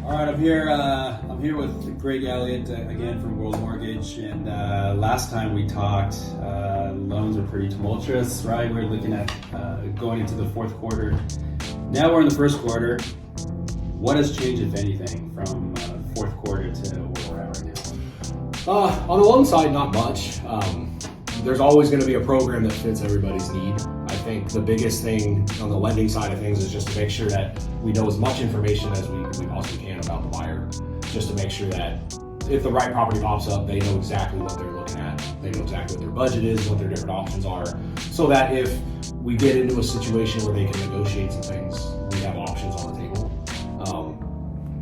All right, I'm here. I'm here with Greg Elliott again from World Mortgage. And last time we talked, loans are pretty tumultuous, right? We're looking at going into the fourth quarter. Now we're in the first quarter. What has changed, if anything, from fourth quarter to where we're at right now? On the loan side, not much. There's always going to be a program that fits everybody's need. I think the biggest thing on the lending side of things is just to make sure that we know as much information as we possibly can about the buyer, just to make sure that if the right property pops up, they know exactly what they're looking at. They know exactly what their budget is, what their different options are, so that if we get into a situation where they can negotiate some things, we have options on the table.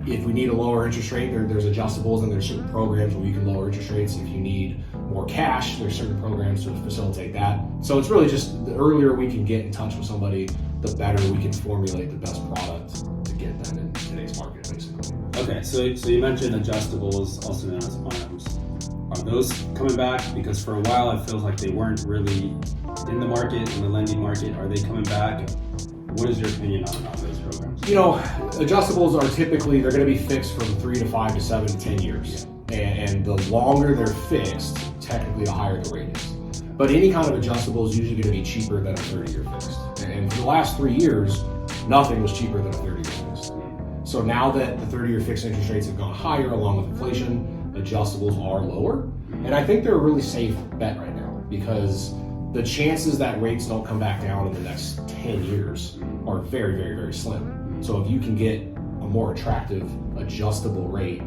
If we need a lower interest rate, there's adjustables and there's certain programs where you can lower interest rates. If you need more cash, there's certain programs to facilitate that. So it's really just the earlier we can get in touch with somebody, the better we can formulate the best product to get them in today's market, basically. Okay, so you mentioned adjustables, also known as ARMs. Are those coming back? Because for a while it feels like they weren't really in the market, in the lending market. Are they coming back? What is your opinion on those programs? You know, adjustables are typically, they're going to be fixed from 3 to 5 to 7 to 10 years. Yeah. And the longer they're fixed, technically the higher the rate is. But any kind of adjustable is usually going to be cheaper than a 30-year fixed. And for the last 3 years, nothing was cheaper than a 30-year fixed. So now that the 30-year fixed interest rates have gone higher along with inflation, adjustables are lower. And I think they're a really safe bet right now because the chances that rates don't come back down in the next 10 years are very, very, very slim. So if you can get a more attractive adjustable rate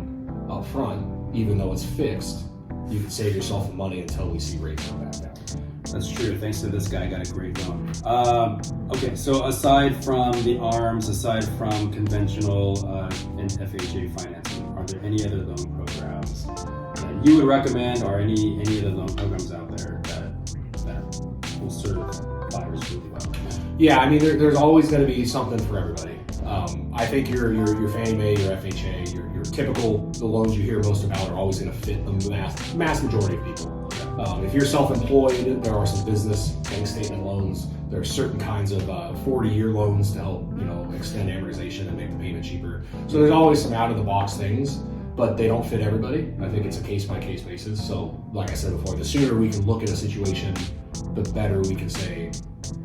up front, even though it's fixed, you can save yourself money until we see rates come back down. That's true. Thanks to this guy, I got a great loan. Okay, so aside from the ARMs, aside from conventional and FHA financing, are there any other loan programs that you would recommend, or any other loan programs out there that will serve buyers really well? Yeah, I mean, there's always going to be something for everybody. I think your Fannie Mae, your FHA, your typical, the loans you hear most about are always going to fit the mass majority of people. If you're self-employed, there are some business bank statement loans. There are certain kinds of 40-year loans to help, extend amortization and make the payment cheaper. So there's always some out-of-the-box things, but they don't fit everybody. I think it's a case-by-case basis. So like I said before, the sooner we can look at a situation, the better we can say,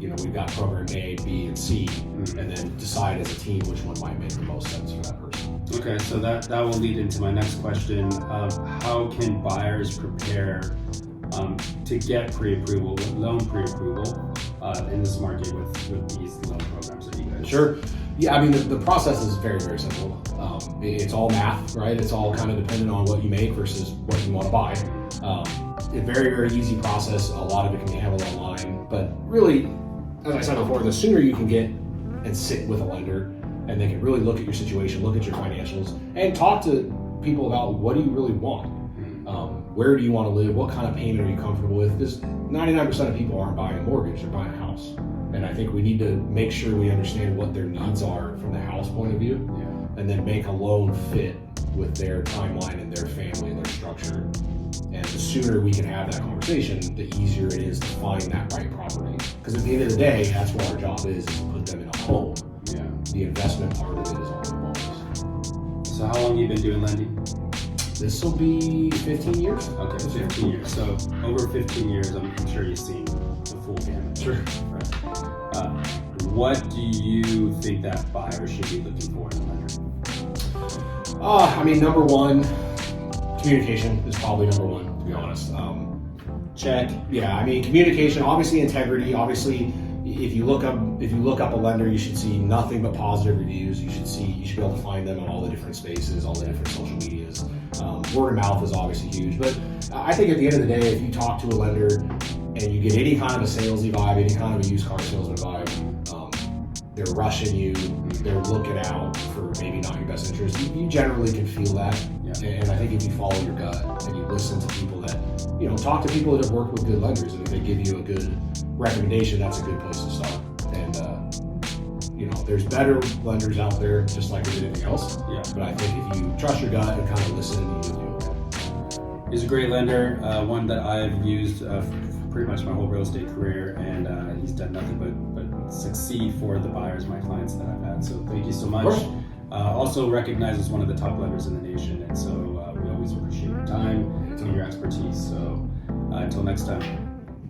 we've got program A, B, and C, and then decide as a team which one might make the most sense for that person. Okay, so that will lead into my next question. How can buyers prepare to get pre-approval, loan pre-approval in this market with these loan programs that you guys? Sure. Yeah, I mean, the process is very, very simple. It's all math, right? It's all kind of dependent on what you make versus what you want to buy. A very, very easy process. A lot of it can be handled online. But really, as I said before, the sooner you can get and sit with a lender and they can really look at your situation, look at your financials, and talk to people about what do you really want? Where do you want to live? What kind of payment are you comfortable with? Because 99% of people aren't buying a mortgage, they're buying a house. And I think we need to make sure we understand what their needs are from the house point of view, and then make a loan fit with their timeline and their family and their structure. And the sooner we can have that conversation, the easier it is to find that right property. Because at the end of the day, that's what our job is to put them in a home. Yeah. The investment part of it is all involved. So how long have you been doing lending? This will be 15 years. Okay, 15 years. So over 15 years, I'm sure you've seen the full gamut. Sure. Right. What do you think that buyer should be looking for in a lender? I mean, number one, communication is probably number one, to be honest. Check. Yeah, I mean, communication, obviously integrity. Obviously, if you look up a lender, you should see nothing but positive reviews. You should be able to find them on all the different spaces, all the different social medias. Word of mouth is obviously huge, but I think at the end of the day, if you talk to a lender and you get any kind of a salesy vibe, any kind of a used car salesman vibe, they're rushing you, they're looking out for maybe not your best interest. You generally can feel that. Yeah. And I think if you follow your gut and you listen to people that, talk to people that have worked with good lenders, and if they give you a good recommendation, that's a good place to start. And, there's better lenders out there, just like with anything else. Yeah. But I think if you trust your gut and kind of listen, you'll do okay. He's a great lender, one that I've used pretty much my whole real estate career, and he's done nothing but succeed for the buyers, my clients that I've had. So thank you so much. Also recognized as one of the top lenders in the nation, and so we always appreciate your time and your expertise. So until next time.